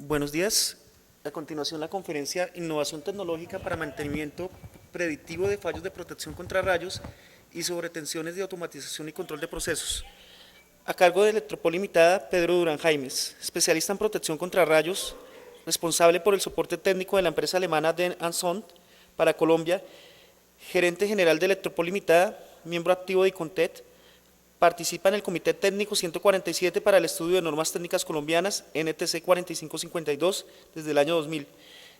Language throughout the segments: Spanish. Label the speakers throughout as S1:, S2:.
S1: Buenos días. A continuación, la conferencia Innovación Tecnológica para Mantenimiento Predictivo de Fallos de Protección contra Rayos y sobre tensiones de automatización y control de procesos. A cargo de Electropol Limitada, Pedro Durán Jaimes, especialista en protección contra rayos, responsable por el soporte técnico de la empresa alemana Den Son para Colombia, gerente general de Electropol Limitada, miembro activo de ICONTET. Participa en el Comité Técnico 147 para el Estudio de Normas Técnicas Colombianas, NTC 4552, desde el año 2000,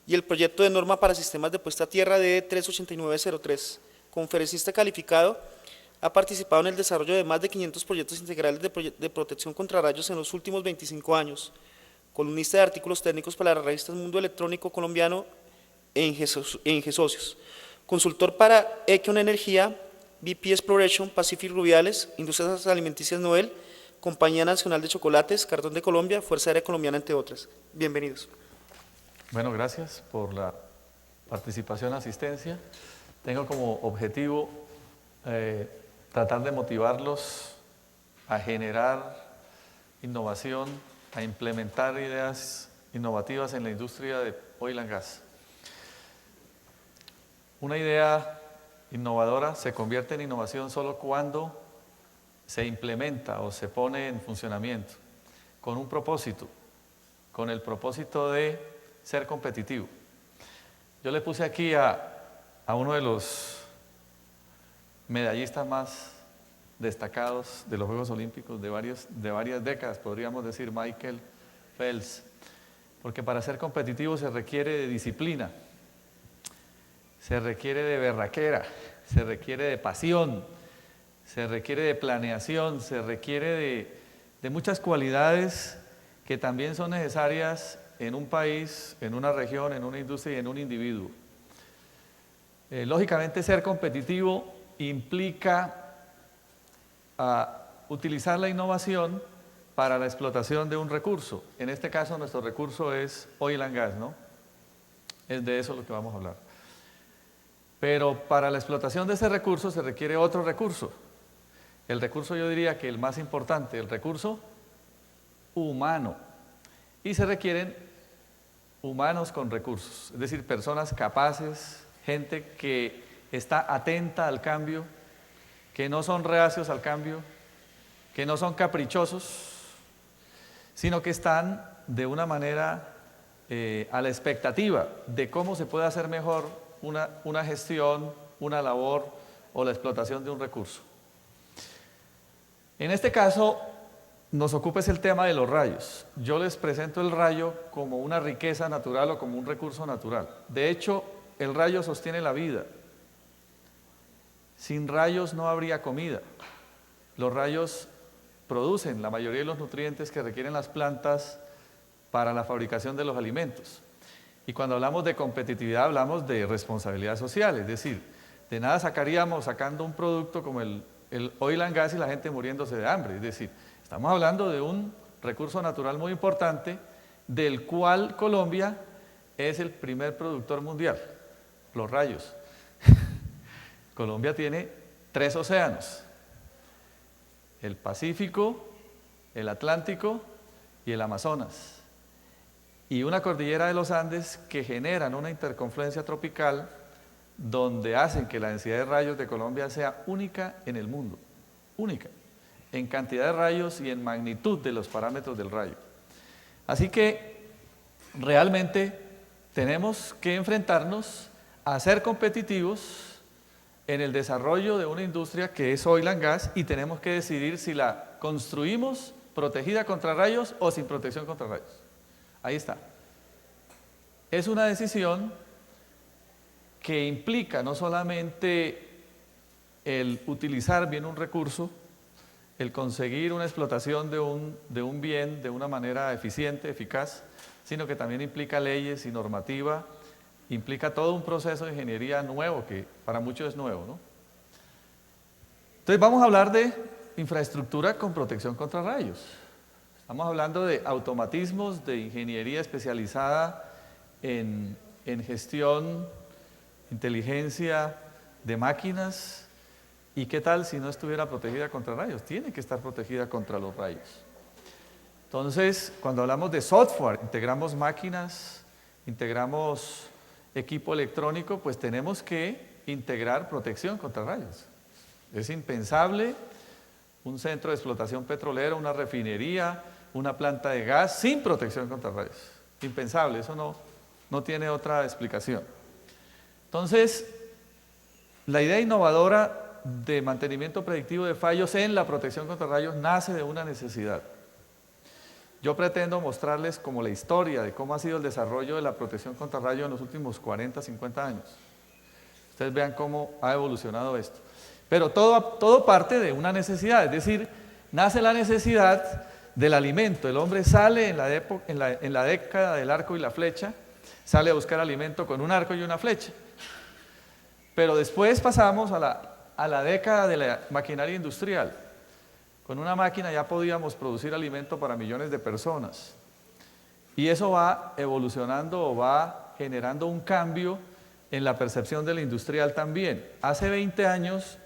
S1: y el Proyecto de Norma para Sistemas de Puesta a Tierra de 38903. Conferencista calificado, ha participado en el desarrollo de más de 500 proyectos integrales de protección contra rayos en los últimos 25 años. Columnista de artículos técnicos para las revistas Mundo Electrónico Colombiano e Ingesocios. Consultor para Econ Energía, BP Exploration, Pacific Rubiales, Industrias Alimenticias Noel, Compañía Nacional de Chocolates, Cartón de Colombia, Fuerza Aérea Colombiana, entre otras. Bienvenidos.
S2: Bueno, gracias por la participación, asistencia. Tengo como objetivo tratar de motivarlos a generar innovación, a implementar ideas innovativas en la industria de oil and gas. Una idea innovadora se convierte en innovación solo cuando se implementa o se pone en funcionamiento con un propósito, con el propósito de ser competitivo. Yo le puse aquí a uno de los medallistas más destacados de los Juegos Olímpicos de varias décadas, podríamos decir Michael Phelps, porque para ser competitivo se requiere de disciplina, se requiere de berraquera, se requiere de pasión, se requiere de planeación, se requiere de muchas cualidades que también son necesarias en un país, en una región, en una industria y en un individuo. Lógicamente, ser competitivo implica utilizar la innovación para la explotación de un recurso. En este caso, nuestro recurso es oil and gas, ¿no? Es de eso lo que vamos a hablar. Pero para la explotación de ese recurso se requiere otro recurso. El recurso, yo diría que el más importante, el recurso humano. Y se requieren humanos con recursos, es decir, personas capaces, gente que está atenta al cambio, que no son reacios al cambio, que no son caprichosos, sino que están de una manera a la expectativa de cómo se puede hacer mejor una gestión, una labor o la explotación de un recurso. En este caso, nos ocupa es el tema de los rayos. Yo les presento el rayo como una riqueza natural o como un recurso natural. De hecho, el rayo sostiene la vida. Sin rayos no habría comida. Los rayos producen la mayoría de los nutrientes que requieren las plantas para la fabricación de los alimentos. Y cuando hablamos de competitividad hablamos de responsabilidad social, es decir, de nada sacando un producto como el oil and gas y la gente muriéndose de hambre. Es decir, estamos hablando de un recurso natural muy importante del cual Colombia es el primer productor mundial, los rayos. Colombia tiene 3 océanos, el Pacífico, el Atlántico y el Amazonas. Y una cordillera de los Andes que generan una interconfluencia tropical donde hacen que la densidad de rayos de Colombia sea única en el mundo, única, en cantidad de rayos y en magnitud de los parámetros del rayo. Así que realmente tenemos que enfrentarnos a ser competitivos en el desarrollo de una industria que es oil and gas y tenemos que decidir si la construimos protegida contra rayos o sin protección contra rayos. Ahí está. Es una decisión que implica no solamente el utilizar bien un recurso, el conseguir una explotación de un bien de una manera eficiente, eficaz, sino que también implica leyes y normativa, implica todo un proceso de ingeniería nuevo, que para muchos es nuevo, ¿no? Entonces vamos a hablar de infraestructura con protección contra rayos. Estamos hablando de automatismos, de ingeniería especializada en gestión, inteligencia de máquinas. ¿Y qué tal si no estuviera protegida contra rayos? Tiene que estar protegida contra los rayos. Entonces, cuando hablamos de software, integramos máquinas, integramos equipo electrónico, pues tenemos que integrar protección contra rayos. Es impensable un centro de explotación petrolera, una refinería, una planta de gas sin protección contra rayos. Impensable, eso no tiene otra explicación. Entonces, la idea innovadora de mantenimiento predictivo de fallos en la protección contra rayos nace de una necesidad. Yo pretendo mostrarles como la historia de cómo ha sido el desarrollo de la protección contra rayos en los últimos 40, 50 años. Ustedes vean cómo ha evolucionado esto. Pero todo parte de una necesidad, es decir, nace la necesidad del alimento. El hombre sale en la década del arco y la flecha, sale a buscar alimento con un arco y una flecha. Pero después pasamos a la década de la maquinaria industrial. Con una máquina ya podíamos producir alimento para millones de personas. Y eso va evolucionando o va generando un cambio en la percepción del industrial también. Hace 20 años,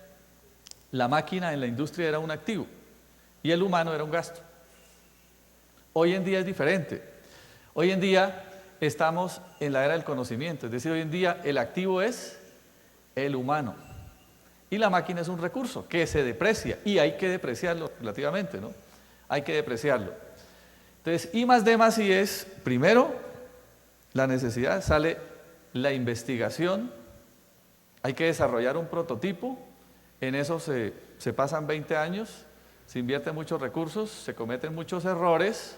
S2: la máquina en la industria era un activo y el humano era un gasto. Hoy en día es diferente. Hoy en día estamos en la era del conocimiento, es decir, hoy en día el activo es el humano. Y la máquina es un recurso que se deprecia y hay que depreciarlo relativamente, ¿no? Hay que depreciarlo. Entonces, I+D+I es, primero, la necesidad, sale la investigación, hay que desarrollar un prototipo, en eso se pasan 20 años, se invierten muchos recursos, se cometen muchos errores,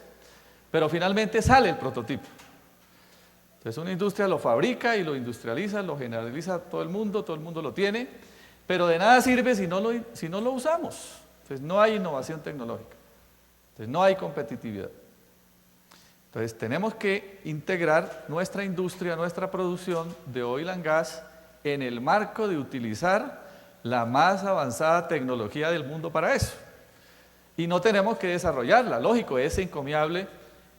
S2: pero finalmente sale el prototipo. Entonces, una industria lo fabrica y lo industrializa, lo generaliza a todo el mundo lo tiene, pero de nada sirve si no lo usamos. Entonces no hay innovación tecnológica, entonces no hay competitividad. Entonces tenemos que integrar nuestra industria, nuestra producción de oil and gas en el marco de utilizar la más avanzada tecnología del mundo para eso. Y no tenemos que desarrollarla, lógico, es encomiable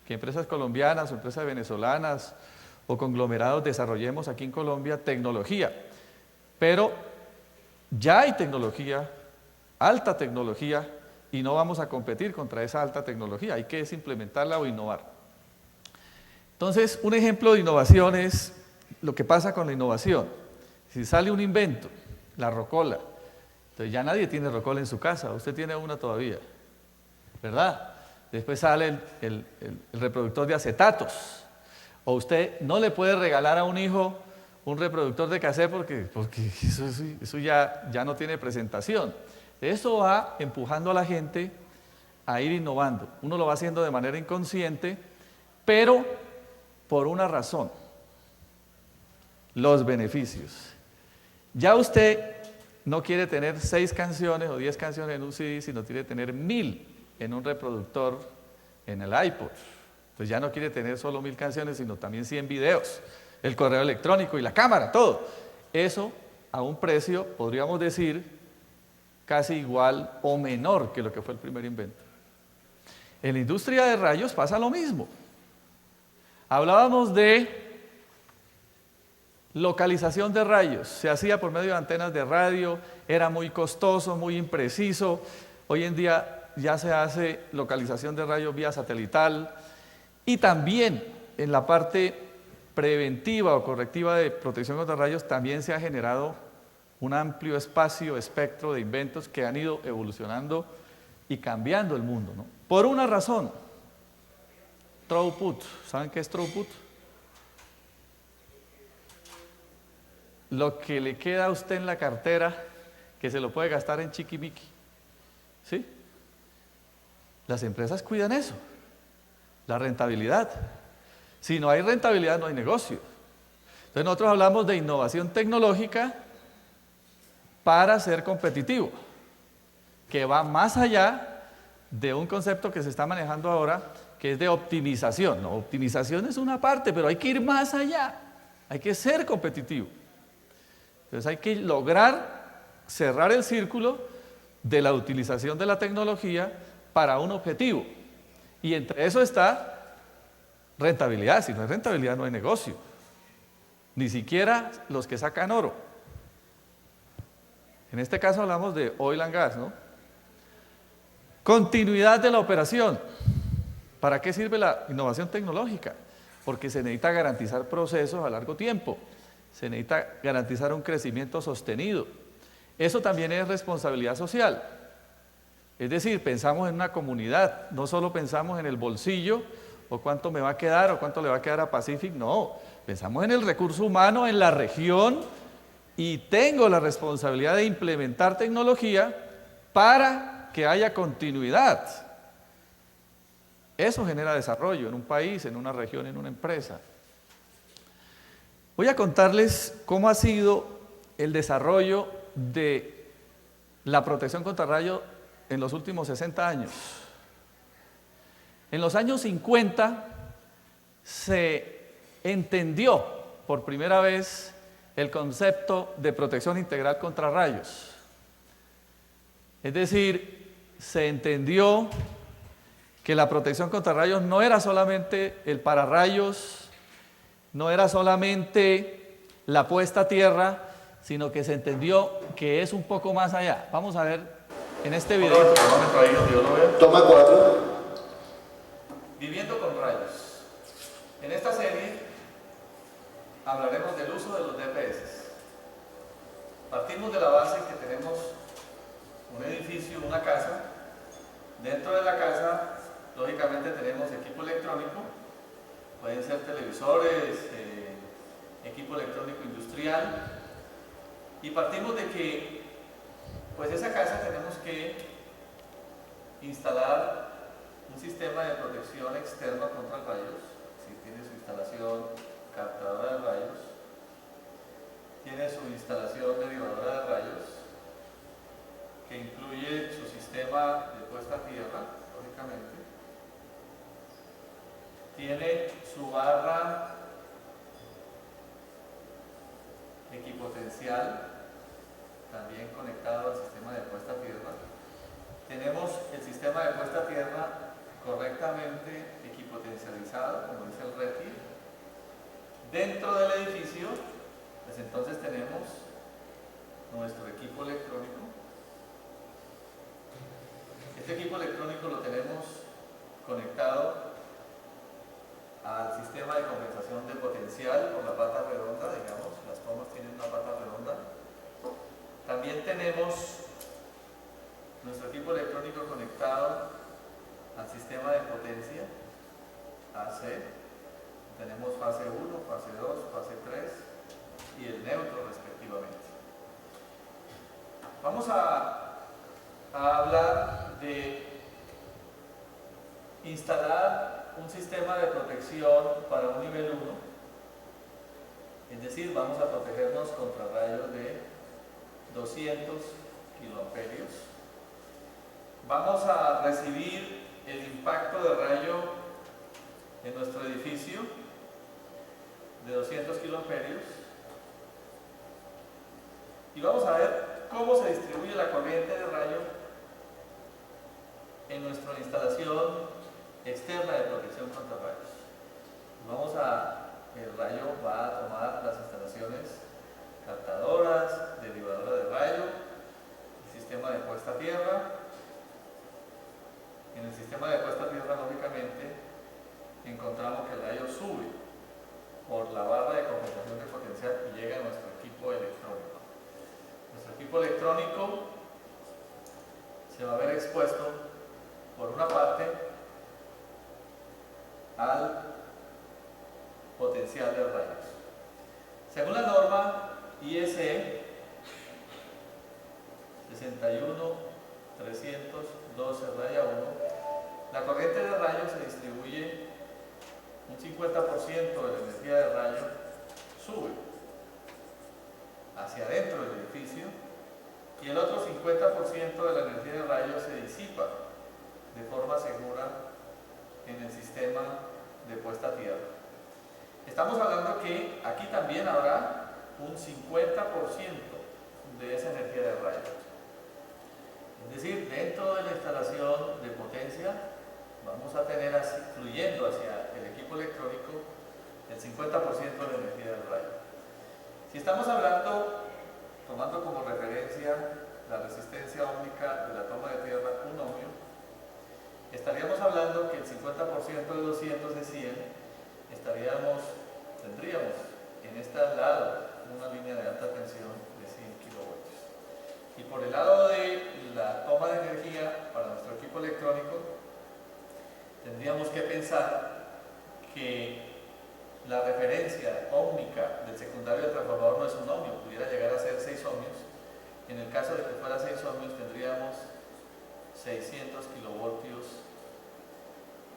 S2: que empresas colombianas o empresas venezolanas o conglomerados desarrollemos aquí en Colombia tecnología, pero ya hay tecnología, alta tecnología, y no vamos a competir contra esa alta tecnología, hay que implementarla o innovar. Entonces, un ejemplo de innovación es lo que pasa con la innovación. Si sale un invento, la rocola, entonces ya nadie tiene rocola en su casa, usted tiene una todavía, ¿verdad? Después sale el reproductor de acetatos, o usted no le puede regalar a un hijo un reproductor de cassette porque eso ya no tiene presentación. Eso va empujando a la gente a ir innovando. Uno lo va haciendo de manera inconsciente, pero por una razón: los beneficios. Ya usted no quiere tener 6 canciones o 10 canciones en un CD, sino quiere tener 1000 en un reproductor en el iPod. Entonces ya no quiere tener solo 1000 canciones, sino también 100 videos, el correo electrónico y la cámara, todo. Eso a un precio, podríamos decir, casi igual o menor que lo que fue el primer invento. En la industria de rayos pasa lo mismo. Hablábamos de localización de rayos, se hacía por medio de antenas de radio, era muy costoso, muy impreciso. Hoy en día ya se hace localización de rayos vía satelital, y también en la parte preventiva o correctiva de protección contra rayos también se ha generado un amplio espectro de inventos que han ido evolucionando y cambiando el mundo, ¿no? Por una razón: throughput. ¿Saben qué es throughput? Lo que le queda a usted en la cartera que se lo puede gastar en chiquimiqui, ¿sí? Las empresas cuidan eso, la rentabilidad. Si no hay rentabilidad, no hay negocio. Entonces nosotros hablamos de innovación tecnológica para ser competitivo, que va más allá de un concepto que se está manejando ahora, que es de optimización. No, optimización es una parte, pero hay que ir más allá, hay que ser competitivo. Entonces hay que lograr cerrar el círculo de la utilización de la tecnología para un objetivo. Y entre eso está rentabilidad. Si no hay rentabilidad, no hay negocio. Ni siquiera los que sacan oro. En este caso hablamos de oil and gas, ¿no? Continuidad de la operación. ¿Para qué sirve la innovación tecnológica? Porque se necesita garantizar procesos a largo tiempo, se necesita garantizar un crecimiento sostenido. Eso también es responsabilidad social. Es decir, pensamos en una comunidad, no solo pensamos en el bolsillo, o cuánto me va a quedar, o cuánto le va a quedar a Pacific, no. Pensamos en el recurso humano, en la región, y tengo la responsabilidad de implementar tecnología para que haya continuidad. Eso genera desarrollo en un país, en una región, en una empresa. Voy a contarles cómo ha sido el desarrollo de la protección contra rayos en los últimos 60 años. En los años 50 se entendió por primera vez el concepto de protección integral contra rayos. Es decir, se entendió que la protección contra rayos no era solamente el pararrayos, no era solamente la puesta a tierra, sino que se entendió que es un poco más allá. Vamos a ver en este video.
S3: Toma 4.
S2: Viviendo con rayos. En esta serie hablaremos del uso de los DPS. Partimos de la base que tenemos un edificio, una casa. Dentro de la casa, lógicamente, tenemos equipo electrónico, pueden ser televisores, equipo electrónico industrial, y partimos de que, pues esa casa tenemos que instalar un sistema de protección externo contra rayos, si tiene su instalación captadora de rayos, tiene su instalación derivadora de rayos, que incluye su sistema de puesta a tierra, lógicamente, tiene su barra equipotencial, también conectado al sistema de puesta a tierra. Tenemos el sistema de puesta a tierra correctamente equipotencializado, como dice el RETI. Dentro del edificio, pues entonces tenemos nuestro equipo electrónico. Este equipo electrónico lo tenemos conectado al sistema de compensación de potencial por la pata redonda, digamos, las tomas tienen una pata redonda. También tenemos nuestro equipo electrónico conectado al sistema de potencia AC. Tenemos fase 1, fase 2, fase 3 y el neutro respectivamente. Vamos a hablar de instalar un sistema de protección para un nivel 1, es decir, vamos a protegernos contra rayos de 200 kiloamperios. Vamos a recibir el impacto de rayo en nuestro edificio de 200 kiloamperios y vamos a ver cómo se distribuye la corriente de rayo en nuestra instalación externa de protección contra rayos. El rayo va a tomar las instalaciones captadoras, derivadora de rayo, el sistema de puesta a tierra. En el sistema de puesta a tierra, lógicamente, encontramos que el rayo sube por la barra de compensación de potencial y llega a nuestro equipo electrónico. Nuestro equipo electrónico se va a ver expuesto, por una parte, al potencial de rayos. Según la norma ISE 61312-1, la corriente de rayos se distribuye un 50% de la energía de rayo sube hacia adentro del edificio y el otro 50% de la energía de rayo se disipa de forma segura en el sistema de puesta a tierra. Estamos hablando que aquí también habrá un 50% de esa energía de rayo. Es decir, dentro de la instalación de potencia vamos a tener fluyendo hacia el equipo electrónico el 50% de la energía del rayo. Si estamos hablando, tomando como referencia la resistencia ómnica de la toma de tierra 1 ohmio, estaríamos hablando que el 50% de 200 es 100, tendríamos en este lado una línea de alta tensión de 100 kilovoltios. Y por el lado de la toma de energía para nuestro equipo electrónico, tendríamos que pensar que la referencia óhmica del secundario del transformador no es un ohmio, pudiera llegar a ser 6 ohmios. En el caso de que fuera 6 ohmios, tendríamos 600 kilovoltios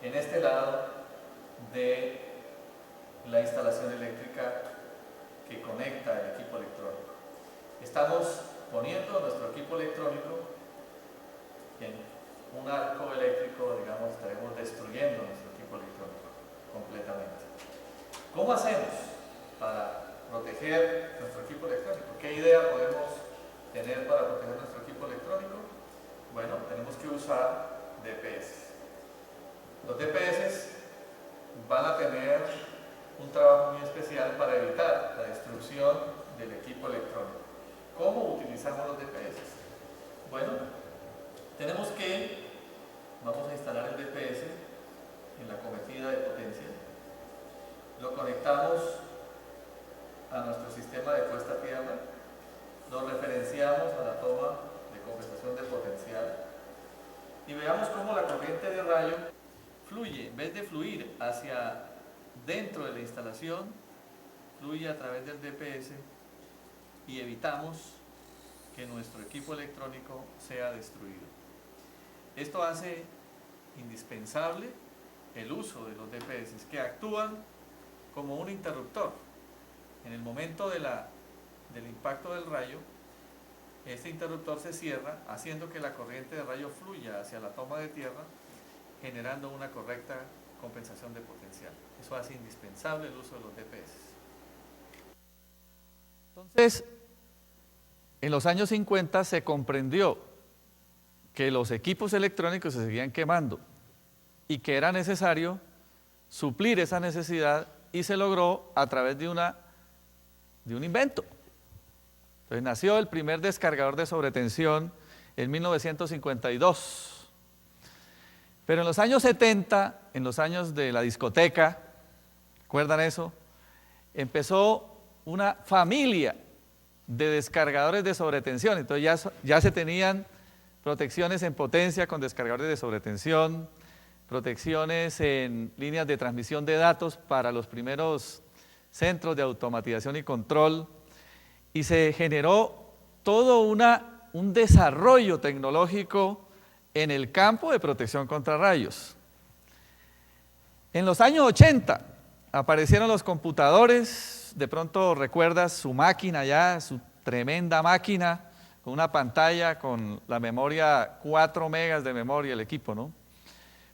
S2: en este lado de la instalación eléctrica que conecta el equipo electrónico. Estamos poniendo nuestro equipo electrónico en un arco eléctrico, digamos, estaremos destruyendo nuestro equipo electrónico completamente. ¿Cómo hacemos para proteger nuestro equipo electrónico? ¿Qué idea podemos tener para proteger nuestro equipo electrónico? Bueno, tenemos que usar DPS. Los DPS van a tener un trabajo muy especial para evitar la destrucción del equipo electrónico. ¿Cómo utilizamos los DPS? Bueno, vamos a instalar el DPS en la cometida de potencia. Lo conectamos a nuestro sistema de puesta a tierra, lo referenciamos a la toma de compensación de potencial y veamos cómo la corriente de rayo fluye, en vez de fluir hacia dentro de la instalación, fluye a través del DPS y evitamos que nuestro equipo electrónico sea destruido. Esto hace indispensable el uso de los DPS, que actúan como un interruptor. En el momento del impacto del rayo, este interruptor se cierra, haciendo que la corriente de rayo fluya hacia la toma de tierra, generando una correcta compensación de potencial. Eso hace indispensable el uso de los DPS. Entonces, en los años 50 se comprendió que los equipos electrónicos se seguían quemando y que era necesario suplir esa necesidad, y se logró a través de un invento. Entonces nació el primer descargador de sobretensión en 1952. Pero en los años 70, en los años de la discoteca, ¿recuerdan eso? Empezó una familia de descargadores de sobretensión. Entonces ya se tenían protecciones en potencia con descargadores de sobretensión, protecciones en líneas de transmisión de datos para los primeros centros de automatización y control, y se generó todo un desarrollo tecnológico en el campo de protección contra rayos. En los años 80 aparecieron los computadores. De pronto recuerdas su máquina ya, su tremenda máquina, con una pantalla, con la memoria, 4 megas de memoria el equipo, ¿no?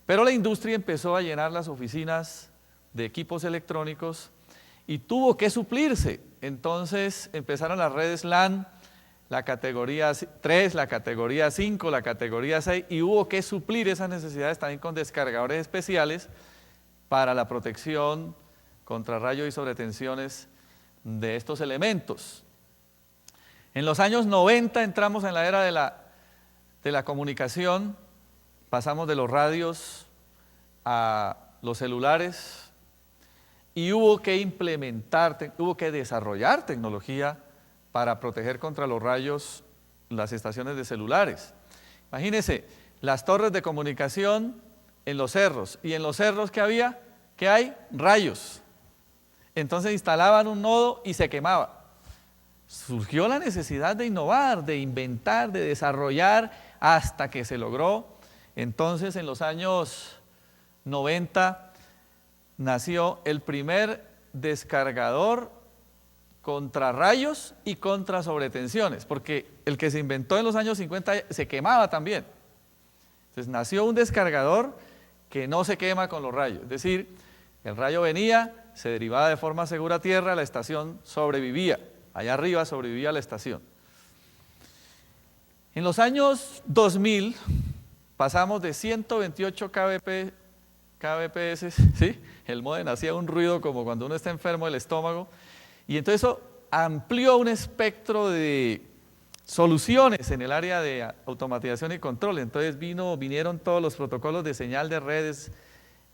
S2: Pero la industria empezó a llenar las oficinas de equipos electrónicos y tuvo que suplirse. Entonces empezaron las redes LAN, la categoría 3, la categoría 5, la categoría 6, y hubo que suplir esas necesidades también con descargadores especiales para la protección contra rayos y sobretensiones de estos elementos. En los años 90 entramos en la era de la comunicación. Pasamos de los radios a los celulares y hubo que desarrollar tecnología para proteger contra los rayos las estaciones de celulares. Imagínense, las torres de comunicación en los cerros, y en los cerros ¿qué hay? Rayos. Entonces instalaban un nodo y se quemaba. Surgió la necesidad de innovar, de inventar, de desarrollar, hasta que se logró. Entonces, en los años 90 nació el primer descargador contra rayos y contra sobretensiones, porque el que se inventó en los años 50 se quemaba también. Entonces nació un descargador que no se quema con los rayos, es decir, el rayo venía, se derivaba de forma segura a tierra, la estación sobrevivía, allá arriba sobrevivía la estación. En los años 2000 pasamos de 128 kbps, ¿sí? El módem hacía un ruido como cuando uno está enfermo del estómago, y entonces eso amplió un espectro de soluciones en el área de automatización y control. Entonces vinieron todos los protocolos de señal de redes,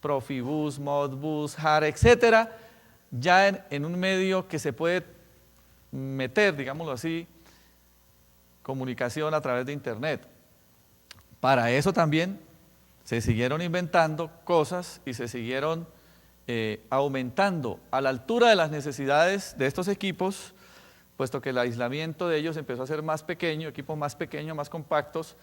S2: Profibus, Modbus, HART, etcétera, ya en un medio que se puede meter, digámoslo así, comunicación a través de Internet. Para eso también se siguieron inventando cosas y se siguieron aumentando a la altura de las necesidades de estos equipos, puesto que el aislamiento de ellos empezó a ser más pequeño, equipos más pequeños, más compactos,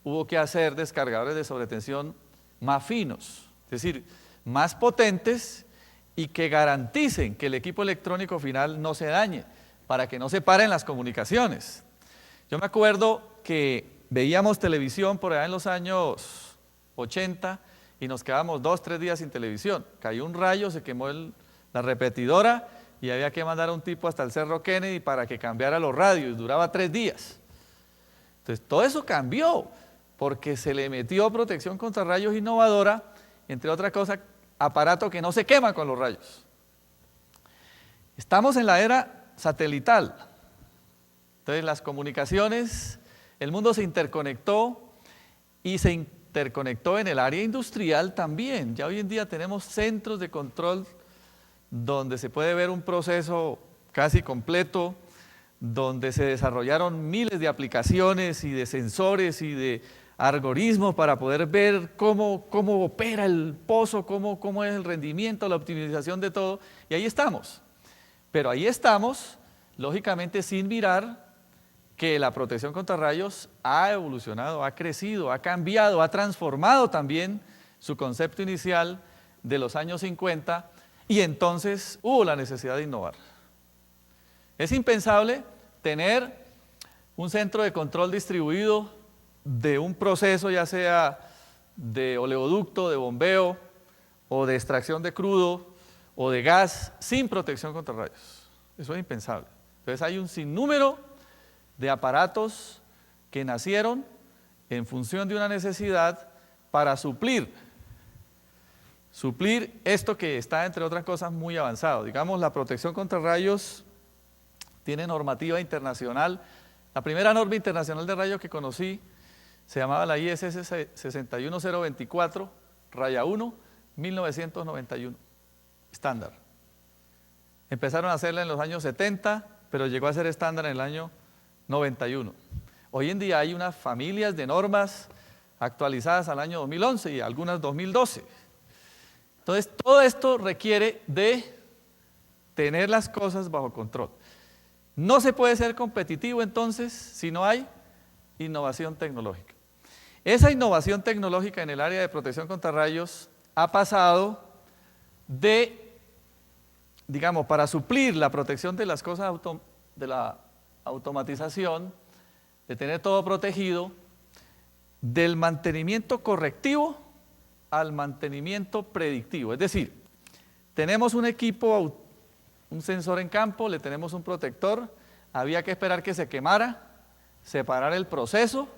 S2: hubo que hacer descargadores de sobretensión más finos, es decir, más potentes y que garanticen que el equipo electrónico final no se dañe, para que no se paren las comunicaciones. Yo me acuerdo que veíamos televisión por allá en los años 80 y nos quedábamos 2, 3 días sin televisión. Cayó un rayo, se quemó la repetidora y había que mandar a un tipo hasta el Cerro Kennedy para que cambiara los radios, duraba 3 días. Entonces todo eso cambió, porque se le metió protección contra rayos innovadora, entre otras cosas, aparato que no se quema con los rayos. Estamos en la era satelital, entonces las comunicaciones, el mundo se interconectó y se interconectó en el área industrial también. Ya hoy en día tenemos centros de control donde se puede ver un proceso casi completo, donde se desarrollaron miles de aplicaciones y de sensores y de algoritmos para poder ver cómo opera el pozo, cómo es el rendimiento, la optimización de todo, y ahí estamos. Pero ahí estamos, lógicamente sin mirar que la protección contra rayos ha evolucionado, ha crecido, ha cambiado, ha transformado también su concepto inicial de los años 50, y entonces hubo la necesidad de innovar. Es impensable tener un centro de control distribuido de un proceso, ya sea de oleoducto, de bombeo, o de extracción de crudo, o de gas, sin protección contra rayos. Eso es impensable. Entonces hay un sinnúmero de aparatos que nacieron en función de una necesidad para suplir esto que está, entre otras cosas, muy avanzado. Digamos, la protección contra rayos tiene normativa internacional. La primera norma internacional de rayos que conocí se llamaba la ISS 61024, raya 1, 1991, estándar. Empezaron a hacerla en los años 70, pero llegó a ser estándar en el año 91. Hoy en día hay unas familias de normas actualizadas al año 2011 y algunas 2012. Entonces, todo esto requiere de tener las cosas bajo control. No se puede ser competitivo entonces si no hay innovación tecnológica. Esa innovación tecnológica en el área de protección contra rayos ha pasado de, digamos, para suplir la protección de las cosas de la automatización, de tener todo protegido, del mantenimiento correctivo al mantenimiento predictivo. Es decir, tenemos un equipo, un sensor en campo, le tenemos un protector, había que esperar que se quemara, separar el proceso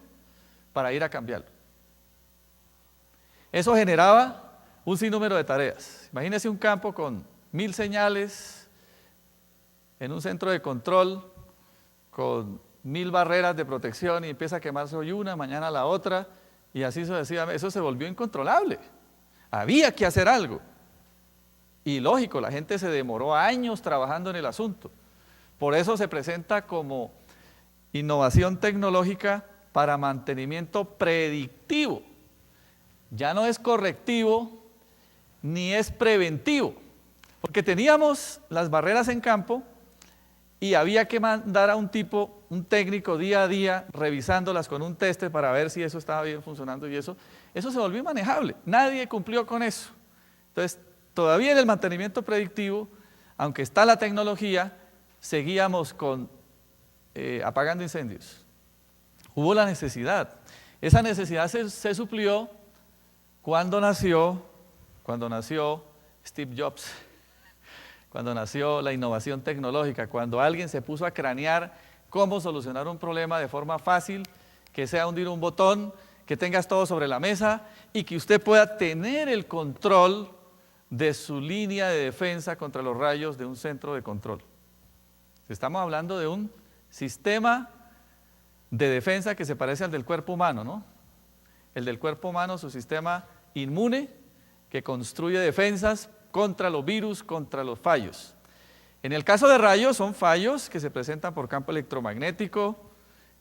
S2: para ir a cambiarlo. Eso generaba un sinnúmero de tareas. Imagínese un campo con 1000 señales en un centro de control con 1000 barreras de protección y empieza a quemarse hoy una, mañana la otra y así sucesivamente. Eso se volvió incontrolable. Había que hacer algo. Y lógico, la gente se demoró años trabajando en el asunto. Por eso se presenta como innovación tecnológica para mantenimiento predictivo. Ya no es correctivo ni es preventivo, porque teníamos las barreras en campo y había que mandar a un técnico día a día revisándolas con un tester para ver si eso estaba bien funcionando y eso se volvió inmanejable. Nadie cumplió con eso. Entonces, todavía en el mantenimiento predictivo, aunque está la tecnología, seguíamos apagando incendios. Hubo la necesidad. Esa necesidad se suplió cuando nació Steve Jobs, cuando nació la innovación tecnológica, cuando alguien se puso a cranear cómo solucionar un problema de forma fácil, que sea hundir un botón, que tengas todo sobre la mesa y que usted pueda tener el control de su línea de defensa contra los rayos de un centro de control. Estamos hablando de un sistema de defensa que se parece al del cuerpo humano, ¿no? El del cuerpo humano, su sistema inmune, que construye defensas contra los virus, contra los fallos. En el caso de rayos, son fallos que se presentan por campo electromagnético,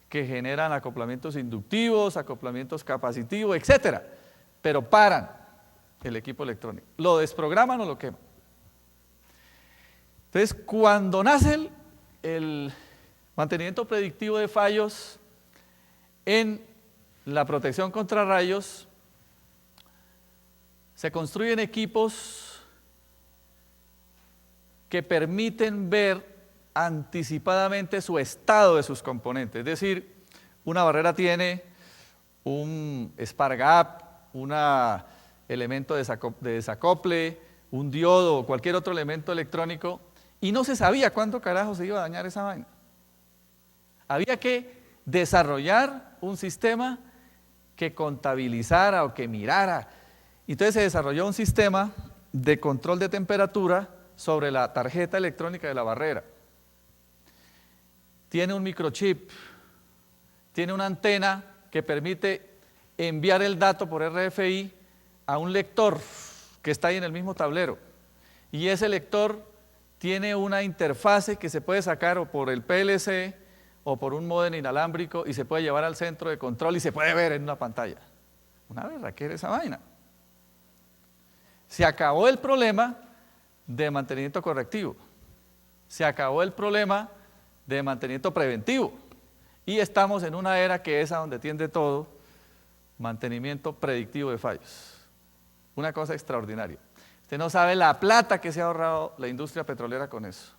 S2: que generan acoplamientos inductivos, acoplamientos capacitivos, etc. Pero paran el equipo electrónico. Lo desprograman o lo queman. Entonces, cuando nace el mantenimiento predictivo de fallos en la protección contra rayos, se construyen equipos que permiten ver anticipadamente su estado de sus componentes. Es decir, una barrera tiene un spark gap, un elemento de desacople, un diodo o cualquier otro elemento electrónico, y no se sabía cuándo carajo se iba a dañar esa vaina. Había que desarrollar un sistema que contabilizara o que mirara. Entonces se desarrolló un sistema de control de temperatura sobre la tarjeta electrónica de la barrera. Tiene un microchip, tiene una antena que permite enviar el dato por RFI a un lector que está ahí en el mismo tablero. Y ese lector tiene una interfase que se puede sacar o por el PLC o por un módem inalámbrico y se puede llevar al centro de control y se puede ver en una pantalla. Una berraquera esa vaina. Se acabó el problema de mantenimiento correctivo. Se acabó el problema de mantenimiento preventivo. Y estamos en una era que es a donde tiende todo, mantenimiento predictivo de fallos. Una cosa extraordinaria. Usted no sabe la plata que se ha ahorrado la industria petrolera con eso.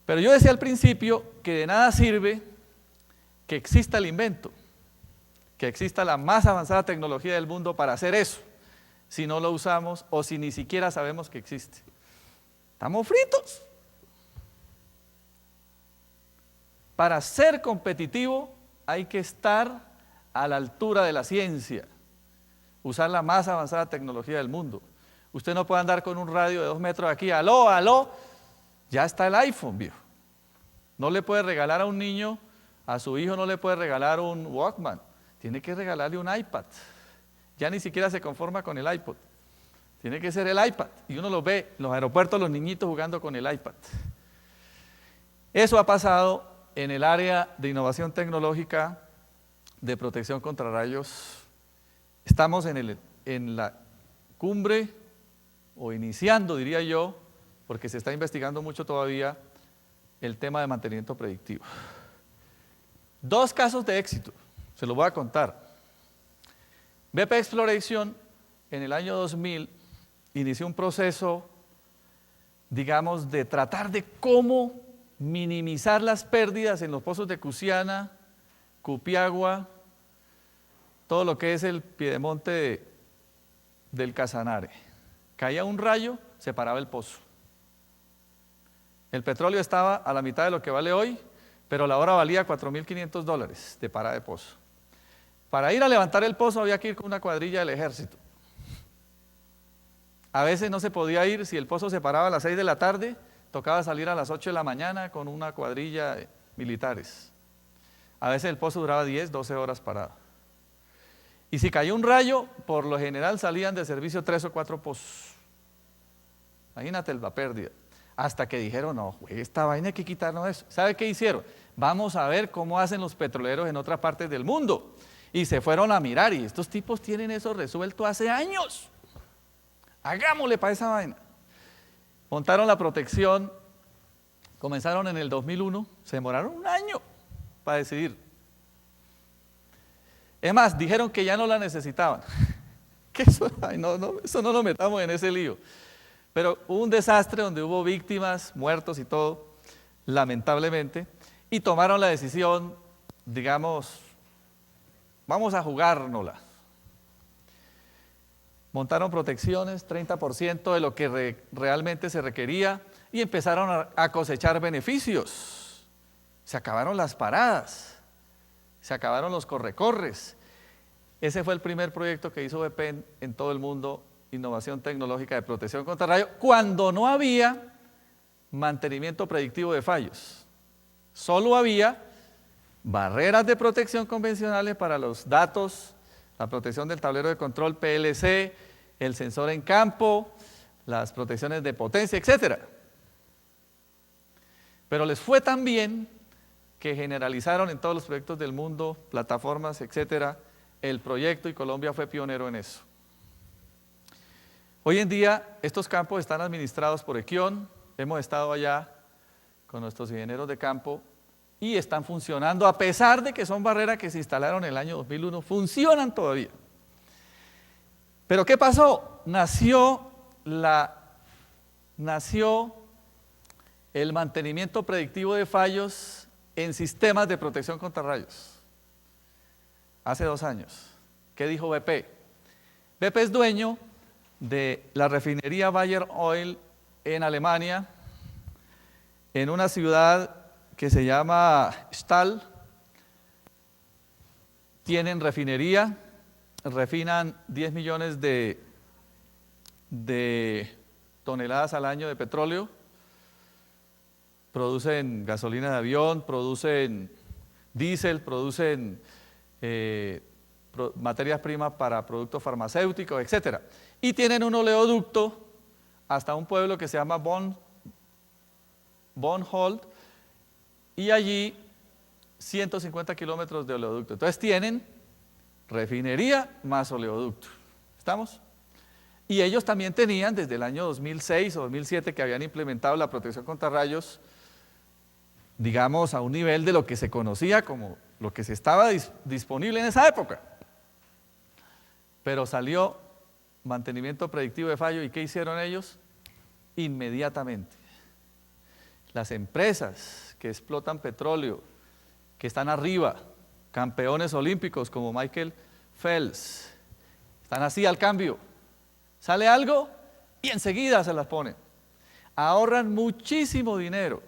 S2: Pero yo decía al principio que de nada sirve que exista el invento, que exista la más avanzada tecnología del mundo para hacer eso, si no lo usamos o si ni siquiera sabemos que existe. Estamos fritos. Para ser competitivo hay que estar a la altura de la ciencia, usar la más avanzada tecnología del mundo. Usted no puede andar con un radio de 2 metros aquí, aló, aló, ya está el iPhone, viejo. No le puede regalar a un niño, a su hijo no le puede regalar un Walkman, tiene que regalarle un iPad. Ya ni siquiera se conforma con el iPod, tiene que ser el iPad. Y uno lo ve en los aeropuertos, los niñitos jugando con el iPad. Eso ha pasado en el área de innovación tecnológica de protección contra rayos. Estamos en la cumbre, o iniciando, diría yo, porque se está investigando mucho todavía, el tema de mantenimiento predictivo. 2 casos de éxito, se los voy a contar. BP Exploration, en el año 2000, inició un proceso, digamos, de tratar de cómo minimizar las pérdidas en los pozos de Cusiana, Cupiagua, todo lo que es el piedemonte del Casanare. Caía un rayo, se paraba el pozo. El petróleo estaba a la mitad de lo que vale hoy, pero la hora valía $4.500 de parada de pozo. Para ir a levantar el pozo había que ir con una cuadrilla del ejército. A veces no se podía ir, si el pozo se paraba a las 6 de la tarde, tocaba salir a las 8 de la mañana con una cuadrilla de militares. A veces el pozo duraba 10, 12 horas parado. Y si cayó un rayo, por lo general salían de servicio 3 o 4 pozos. Imagínate la pérdida. Hasta que dijeron, no, esta vaina hay que quitarnos eso. ¿Sabe qué hicieron? Vamos a ver cómo hacen los petroleros en otras partes del mundo. Y se fueron a mirar, y estos tipos tienen eso resuelto hace años. Hagámosle para esa vaina. Montaron la protección, comenzaron en el 2001, se demoraron un año para decidir. Es más, dijeron que ya no la necesitaban. Que eso, eso no lo metamos en ese lío. Pero hubo un desastre donde hubo víctimas, muertos y todo, lamentablemente, y tomaron la decisión, digamos, vamos a jugárnosla. Montaron protecciones, 30% de lo que realmente se requería, y empezaron a cosechar beneficios. Se acabaron las paradas, se acabaron los corre-corres. Ese fue el primer proyecto que hizo BP en todo el mundo, innovación tecnológica de protección contra rayos, cuando no había mantenimiento predictivo de fallos. Solo había barreras de protección convencionales para los datos, la protección del tablero de control PLC, el sensor en campo, las protecciones de potencia, etc. Pero les fue tan bien que generalizaron en todos los proyectos del mundo, plataformas, etc., el proyecto, y Colombia fue pionero en eso. Hoy en día estos campos están administrados por Equion, hemos estado allá con nuestros ingenieros de campo y están funcionando, a pesar de que son barreras que se instalaron en el año 2001, funcionan todavía. Pero ¿qué pasó? Nació el mantenimiento predictivo de fallos en sistemas de protección contra rayos. Hace 2 años. ¿Qué dijo BP? BP es dueño de la refinería Bayer Oil en Alemania, en una ciudad que se llama Stahl. Tienen refinería, refinan 10 millones de toneladas al año de petróleo, producen gasolina de avión, producen diésel, producen materias primas para productos farmacéuticos, etc. Y tienen un oleoducto hasta un pueblo que se llama Bornholm, y allí 150 kilómetros de oleoducto. Entonces tienen refinería más oleoducto. ¿Estamos? Y ellos también tenían desde el año 2006 o 2007 que habían implementado la protección contra rayos, digamos, a un nivel de lo que se conocía como lo que se estaba disponible en esa época. Pero salió mantenimiento predictivo de fallo, ¿y qué hicieron ellos? Inmediatamente. Las empresas que explotan petróleo, que están arriba, campeones olímpicos como Michael Phelps, están así al cambio. Sale algo y enseguida se las ponen. Ahorran muchísimo dinero,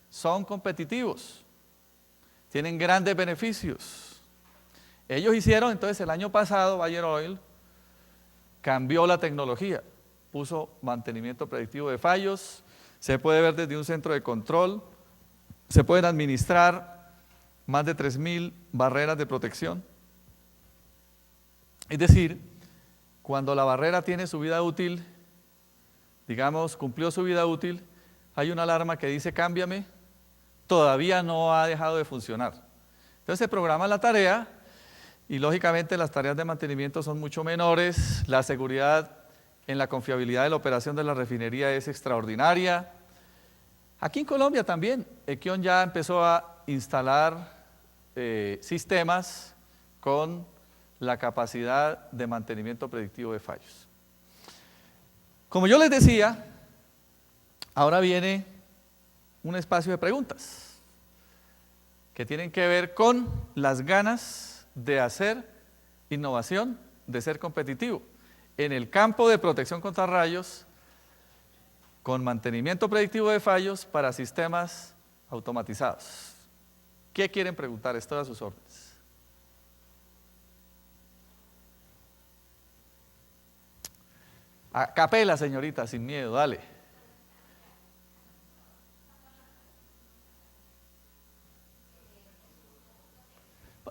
S2: son competitivos, tienen grandes beneficios. Ellos hicieron, entonces el año pasado, Bayer Oil cambió la tecnología, puso mantenimiento predictivo de fallos, se puede ver desde un centro de control, se pueden administrar más de 3.000 barreras de protección. Es decir, cuando la barrera tiene su vida útil, digamos, cumplió su vida útil, hay una alarma que dice cámbiame, todavía no ha dejado de funcionar. Entonces se programa la tarea y lógicamente las tareas de mantenimiento son mucho menores, la seguridad en la confiabilidad de la operación de la refinería es extraordinaria. Aquí en Colombia también, Equion ya empezó a instalar sistemas con la capacidad de mantenimiento predictivo de fallos. Como yo les decía, ahora viene un espacio de preguntas que tienen que ver con las ganas de hacer innovación, de ser competitivo en el campo de protección contra rayos con mantenimiento predictivo de fallos para sistemas automatizados. ¿Qué quieren preguntar? Estoy a sus órdenes. A capela, señorita, sin miedo, dale.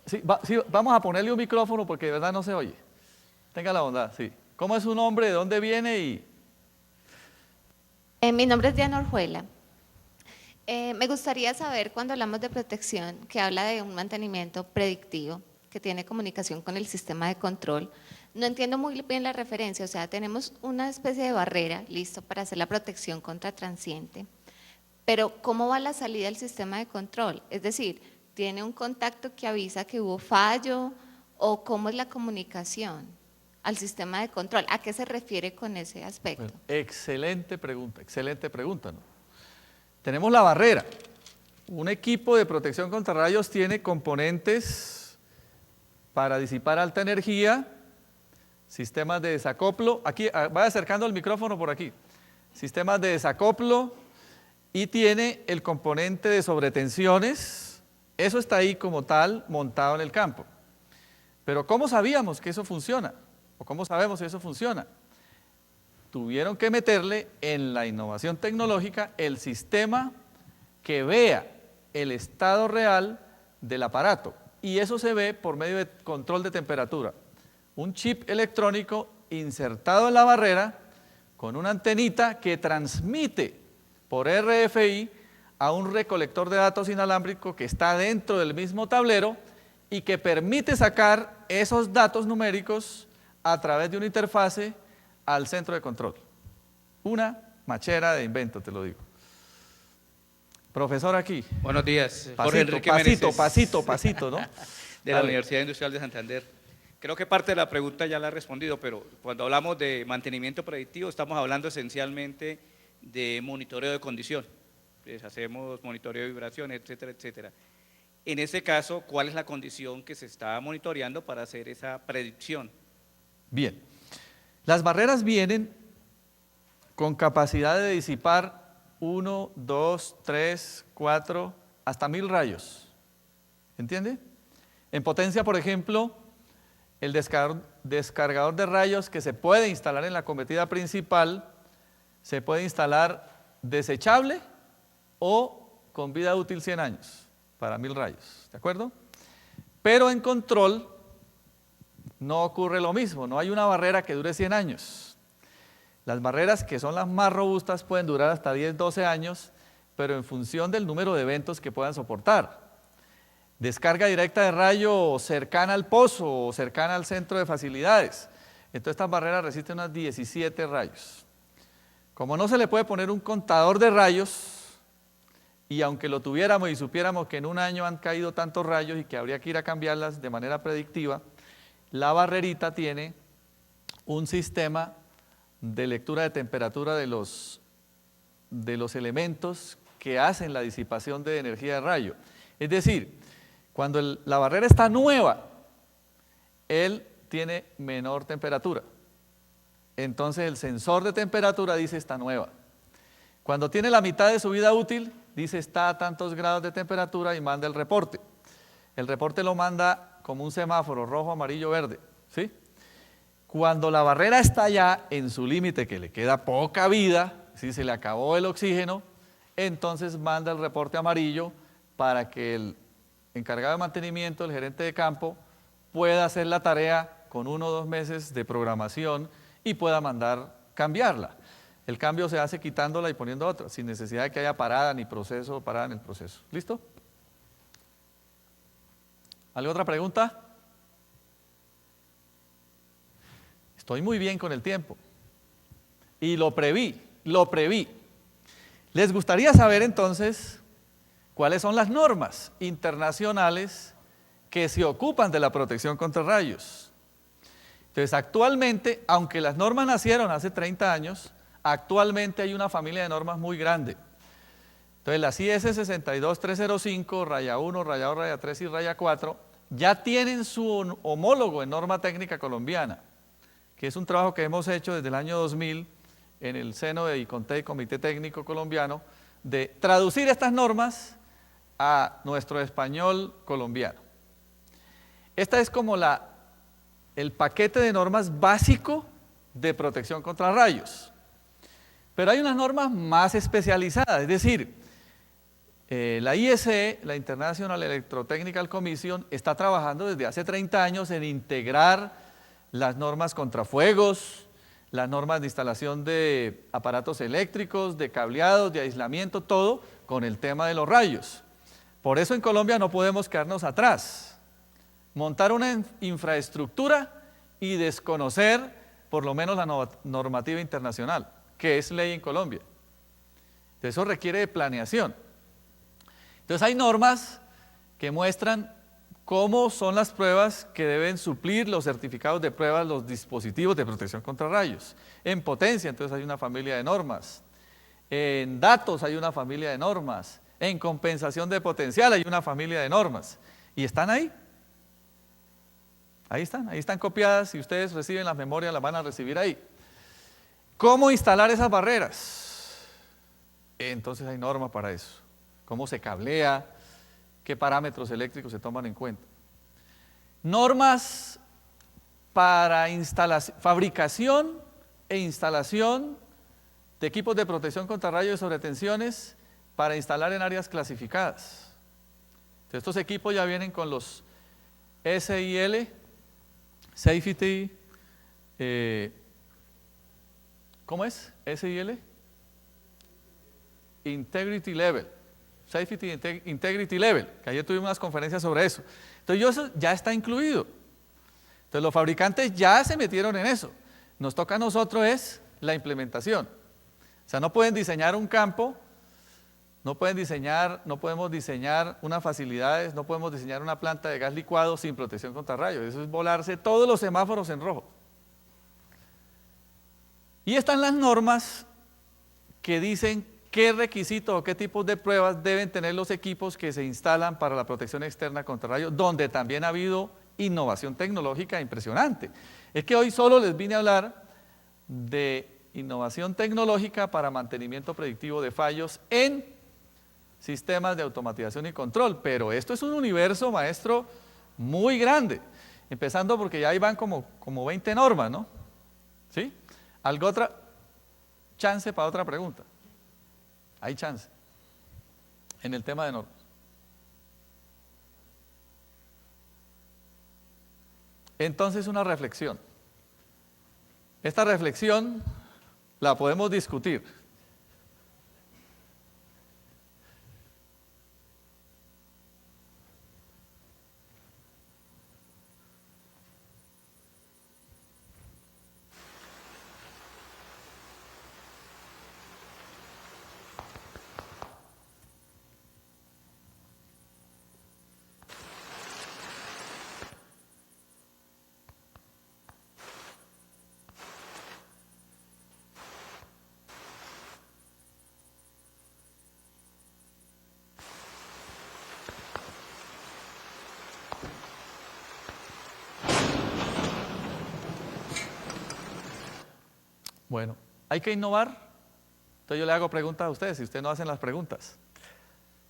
S2: Sí, vamos a ponerle un micrófono porque de verdad no se oye. Tenga la bondad, sí. ¿Cómo es su nombre? ¿De dónde viene?
S4: Mi nombre es Diana Orjuela. Me gustaría saber, cuando hablamos de protección, que habla de un mantenimiento predictivo, que tiene comunicación con el sistema de control, no entiendo muy bien la referencia, o sea, tenemos una especie de barrera, listo, para hacer la protección contra transiente, pero ¿cómo va la salida del sistema de control? Es decir, ¿tiene un contacto que avisa que hubo fallo o cómo es la comunicación al sistema de control? ¿A qué se refiere con ese aspecto?
S2: Bueno, excelente pregunta, ¿no? Tenemos la barrera. Un equipo de protección contra rayos tiene componentes para disipar alta energía, sistemas de desacoplo, aquí, vaya acercando el micrófono por aquí, sistemas de desacoplo, y tiene el componente de sobretensiones, eso está ahí como tal, montado en el campo. Pero ¿cómo sabíamos que eso funciona? ¿O cómo sabemos que eso funciona? Tuvieron que meterle en la innovación tecnológica el sistema que vea el estado real del aparato. Y eso se ve por medio de control de temperatura. Un chip electrónico insertado en la barrera con una antenita que transmite por RFI a un recolector de datos inalámbrico que está dentro del mismo tablero y que permite sacar esos datos numéricos a través de una interfase al centro de control. Una machera de invento, te lo digo. Profesor aquí.
S5: Buenos días.
S2: Pasito,
S5: Jorge Enrique
S2: pasito,
S5: Meneses,
S2: pasito, ¿no?
S5: de la Universidad Industrial de Santander. Creo que parte de la pregunta ya la he respondido, pero cuando hablamos de mantenimiento predictivo estamos hablando esencialmente de monitoreo de condición. Pues hacemos monitoreo de vibraciones, etcétera, etcétera. En ese caso, ¿cuál es la condición que se está monitoreando para hacer esa predicción?
S2: Bien, las barreras vienen con capacidad de disipar 1, 2, 3, 4, hasta 1000 rayos. ¿Entiende? En potencia, por ejemplo, el descargador de rayos que se puede instalar en la cometida principal se puede instalar desechable o con vida útil 100 años para 1000 rayos, ¿de acuerdo? Pero en control no ocurre lo mismo, no hay una barrera que dure 100 años. Las barreras que son las más robustas pueden durar hasta 10, 12 años, pero en función del número de eventos que puedan soportar. Descarga directa de rayo cercana al pozo o cercana al centro de facilidades. Entonces estas barreras resisten unas 17 rayos. Como no se le puede poner un contador de rayos, y aunque lo tuviéramos y supiéramos que en un año han caído tantos rayos y que habría que ir a cambiarlas de manera predictiva, la barrerita tiene un sistema de lectura de temperatura de los elementos que hacen la disipación de energía de rayo. Es decir, cuando la barrera está nueva, él tiene menor temperatura. Entonces el sensor de temperatura dice está nueva. Cuando tiene la mitad de su vida útil, dice está a tantos grados de temperatura y manda el reporte. El reporte lo manda como un semáforo, rojo, amarillo, verde, ¿sí? Cuando la barrera está ya en su límite, que le queda poca vida, si se le acabó el oxígeno, entonces manda el reporte amarillo para que el encargado de mantenimiento, el gerente de campo, pueda hacer la tarea con 1 o 2 meses de programación y pueda mandar cambiarla. El cambio se hace quitándola y poniendo otra, sin necesidad de que haya parada ni proceso, parada en el proceso. ¿Listo? ¿Alguna otra pregunta? Estoy muy bien con el tiempo. Y lo preví. ¿Les gustaría saber entonces cuáles son las normas internacionales que se ocupan de la protección contra rayos? Entonces, actualmente, aunque las normas nacieron hace 30 años, actualmente hay una familia de normas muy grande. Entonces, las IS 62305, raya 1, raya 2, raya 3 y raya 4, ya tienen su homólogo en norma técnica colombiana, que es un trabajo que hemos hecho desde el año 2000 en el seno de ICONTEC, Comité Técnico Colombiano, de traducir estas normas a nuestro español colombiano. Esta es como el paquete de normas básico de protección contra rayos. Pero hay unas normas más especializadas, es decir, la IEC, la International Electrotechnical Commission, está trabajando desde hace 30 años en integrar las normas contra fuegos, las normas de instalación de aparatos eléctricos, de cableados, de aislamiento, todo con el tema de los rayos. Por eso en Colombia no podemos quedarnos atrás. Montar una infraestructura y desconocer por lo menos la normativa internacional, que es ley en Colombia. Eso requiere de planeación. Entonces hay normas que muestran cómo son las pruebas que deben suplir los certificados de pruebas, los dispositivos de protección contra rayos. En potencia, entonces hay una familia de normas. En datos hay una familia de normas. En compensación de potencial hay una familia de normas. Y están ahí. Ahí están copiadas. Si ustedes reciben las memorias, las van a recibir ahí. ¿Cómo instalar esas barreras? Entonces hay normas para eso. ¿Cómo se cablea? ¿Qué parámetros eléctricos se toman en cuenta? Normas para fabricación e instalación de equipos de protección contra rayos y sobretensiones para instalar en áreas clasificadas. Entonces, estos equipos ya vienen con los SIL, Safety, ¿cómo es? SIL, Integrity Level, Safety Integrity Level, que ayer tuvimos unas conferencias sobre eso. Entonces, eso ya está incluido. Entonces, los fabricantes ya se metieron en eso. Nos toca a nosotros es la implementación. O sea, no pueden diseñar un campo, no podemos diseñar unas facilidades, no podemos diseñar una planta de gas licuado sin protección contra rayos. Eso es volarse todos los semáforos en rojo. Y están las normas que dicen qué requisitos o qué tipos de pruebas deben tener los equipos que se instalan para la protección externa contra rayos, donde también ha habido innovación tecnológica impresionante. Es que hoy solo les vine a hablar de innovación tecnológica para mantenimiento predictivo de fallos en sistemas de automatización y control, pero esto es un universo, maestro, muy grande, empezando porque ya ahí van como 20 normas, ¿no? ¿Sí? ¿Algo otra? Chance para otra pregunta. Hay chance en el tema de normas. Entonces, una reflexión. Esta reflexión la podemos discutir. Bueno, hay que innovar. Entonces yo le hago preguntas a ustedes, si ustedes no hacen las preguntas.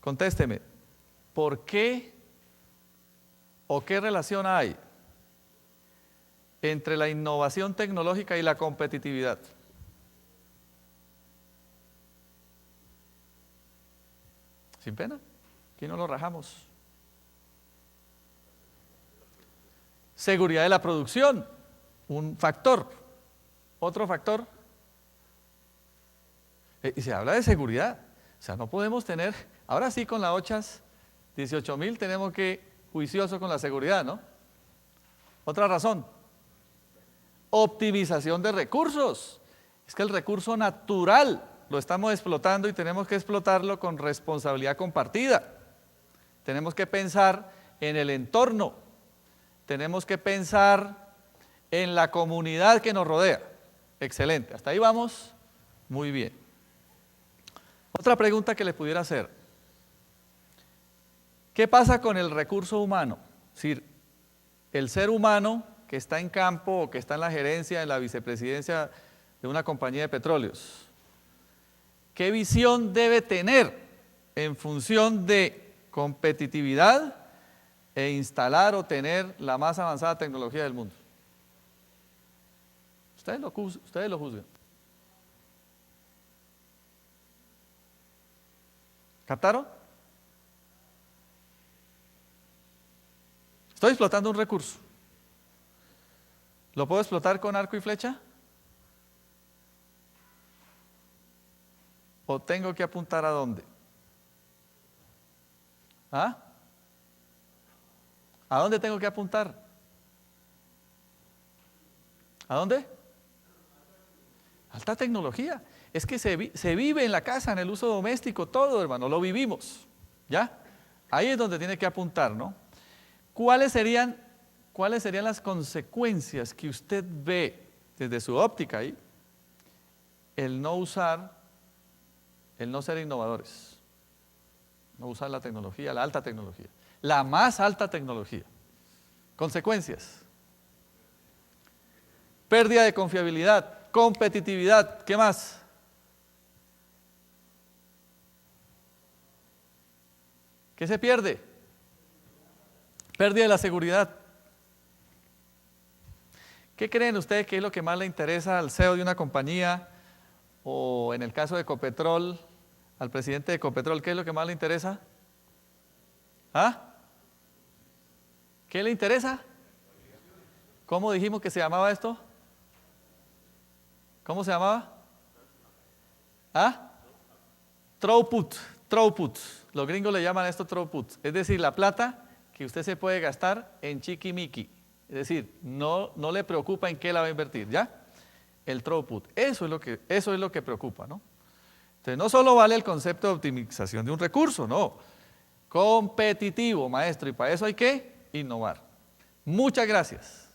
S2: Contésteme, ¿por qué o qué relación hay entre la innovación tecnológica y la competitividad? Sin pena, aquí no lo rajamos. Seguridad de la producción, un factor. Otro factor, y se habla de seguridad, o sea, no podemos tener, ahora sí con la OCHAS 18.000 tenemos que juicioso con la seguridad, ¿no? Otra razón, optimización de recursos, es que el recurso natural lo estamos explotando y tenemos que explotarlo con responsabilidad compartida, tenemos que pensar en el entorno, tenemos que pensar en la comunidad que nos rodea. Excelente, hasta ahí vamos muy bien. Otra pregunta que le pudiera hacer. ¿Qué pasa con el recurso humano? Es decir, el ser humano que está en campo o que está en la gerencia, en la vicepresidencia de una compañía de petróleos. ¿Qué visión debe tener en función de competitividad e instalar o tener la más avanzada tecnología del mundo? Ustedes lo juzgan. ¿Captaron? Estoy explotando un recurso. ¿Lo puedo explotar con arco y flecha? ¿O tengo que apuntar a dónde? ¿Ah? ¿A dónde tengo que apuntar? ¿A dónde? Alta tecnología. Es que se vive en la casa, en el uso doméstico, todo, hermano, lo vivimos. ¿Ya? Ahí es donde tiene que apuntar, ¿no? ¿Cuáles serían las consecuencias que usted ve desde su óptica ahí? El no ser innovadores, no usar la tecnología, la alta tecnología, la más alta tecnología. Consecuencias. Pérdida de confiabilidad, competitividad, ¿qué más? ¿Qué se pierde? Pérdida de la seguridad. ¿Qué creen ustedes que es lo que más le interesa al CEO de una compañía o en el caso de Ecopetrol, al presidente de Ecopetrol, qué es lo que más le interesa? ¿Ah? ¿Qué le interesa? ¿Cómo dijimos que se llamaba esto? ¿Cómo se llamaba? ¿Ah? Throughput, throughput. Los gringos le llaman esto throughput. Es decir, la plata que usted se puede gastar en chiquimiqui. Es decir, no le preocupa en qué la va a invertir, ¿ya? El throughput. Eso es lo que preocupa, ¿no? Entonces, no solo vale el concepto de optimización de un recurso, no. Competitivo, maestro, y para eso hay que innovar. Muchas gracias.